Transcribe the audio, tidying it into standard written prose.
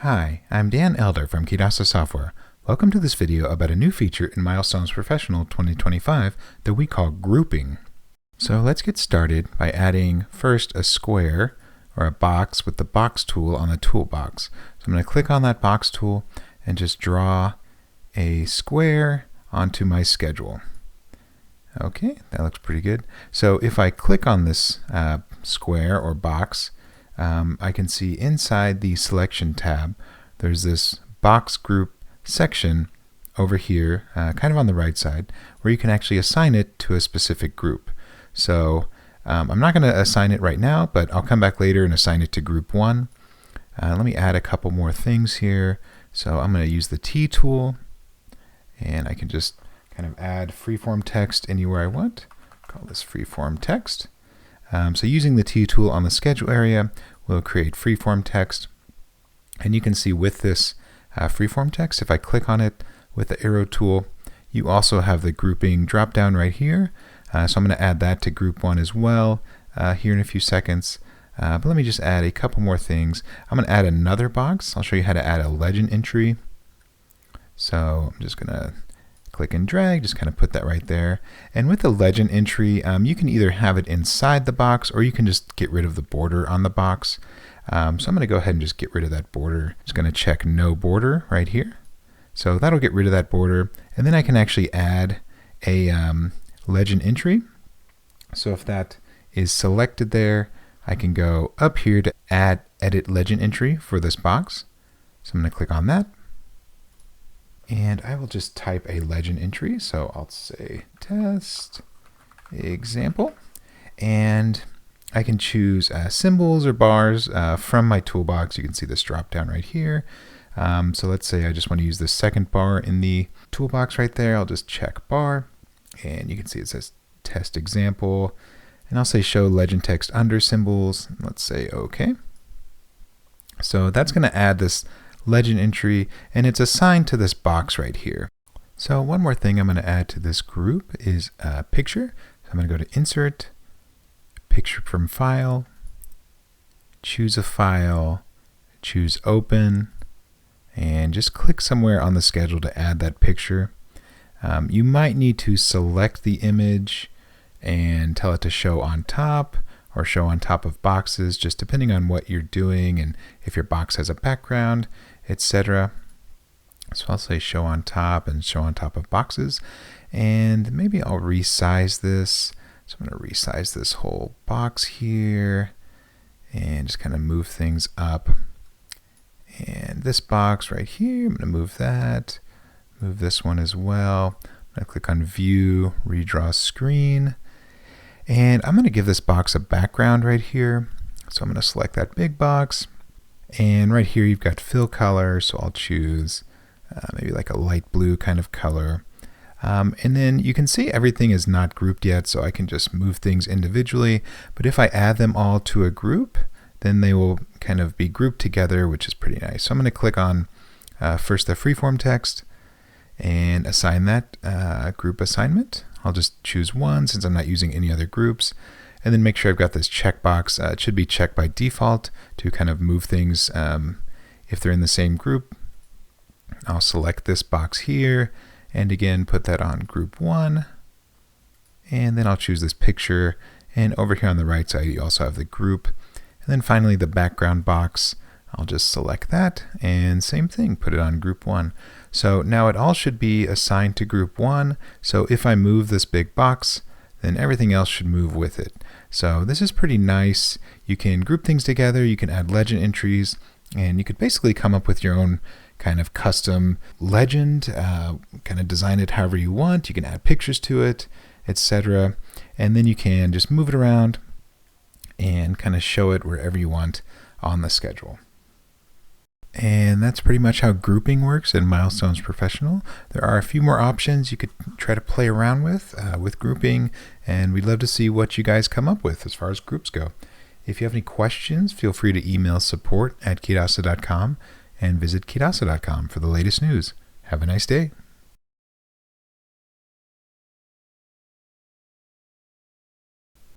Hi, I'm Dan Elder from Kidasa Software. Welcome to this video about a new feature in Milestones Professional 2025 that we call grouping. So let's get started by adding first a square or a box with the box tool on the toolbox. So I'm going to click on that box tool and just draw a square onto my schedule. Okay, that looks pretty good. So if I click on this square or box, I can see inside the selection tab, there's this box group section over here, kind of on the right side, where you can actually assign it to a specific group. So I'm not going to assign it right now, but I'll come back later and assign it to group 1. Let me add a couple more things here. So I'm going to use the T tool, and I can just kind of add freeform text anywhere I want. Call this freeform text. So using the T tool on the schedule area, we'll create freeform text. And you can see with this freeform text, if I click on it with the arrow tool, you also have the grouping drop down right here. So I'm going to add that to group 1 as well here in a few seconds. But let me just add a couple more things. I'm going to add another box. I'll show you how to add a legend entry. So I'm just going to click and drag, just kind of put that right there. And with the legend entry, you can either have it inside the box or you can just get rid of the border on the box. So I'm going to go ahead and just get rid of that border. Just going to check no border right here. So that'll get rid of that border. And then I can actually add a legend entry. So if that is selected there, I can go up here to add edit legend entry for this box. So I'm going to click on that. And I will just type a legend entry. So I'll say test example. And I can choose symbols or bars from my toolbox. You can see this drop down right here. So let's say I just want to use the second bar in the toolbox right there. I'll just check bar. And you can see it says test example. And I'll say show legend text under symbols. Let's say OK. So that's going to add this legend entry, and it's assigned to this box right here. So one more thing I'm going to add to this group is a picture. So I'm going to go to Insert, Picture from File, choose a file, choose Open, and just click somewhere on the schedule to add that picture. You might need to select the image and tell it to show on top or show on top of boxes, just depending on what you're doing and if your box has a background, etc. So I'll say show on top and show on top of boxes. And maybe I'll resize this. So I'm going to resize this whole box here and just kind of move things up. And this box right here, I'm going to move that. Move this one as well. I'm going to click on View, Redraw Screen. And I'm going to give this box a background right here. So I'm going to select that big box. And right here you've got fill color. So I'll choose maybe like a light blue kind of color. And then you can see everything is not grouped yet, so I can just move things individually. But if I add them all to a group, then they will kind of be grouped together, which is pretty nice. So I'm going to click on first the freeform text and assign that group assignment. I'll just choose one since I'm not using any other groups. And then make sure I've got this checkbox. It should be checked by default to kind of move things if they're in the same group. I'll select this box here and again put that on group 1. And then I'll choose this picture. And over here on the right side you also have the group. And then finally the background box. I'll just select that and same thing, put it on group 1. So now it all should be assigned to group 1. So if I move this big box, then everything else should move with it. So this is pretty nice. You can group things together, you can add legend entries, and you could basically come up with your own kind of custom legend, kind of design it however you want. You can add pictures to it, etc. And then you can just move it around and kind of show it wherever you want on the schedule. And that's pretty much how grouping works in Milestones Professional. There are a few more options you could try to play around with grouping, and we'd love to see what you guys come up with as far as groups go. If you have any questions, feel free to email support@kidasa.com and visit kidasa.com for the latest news. Have a nice day.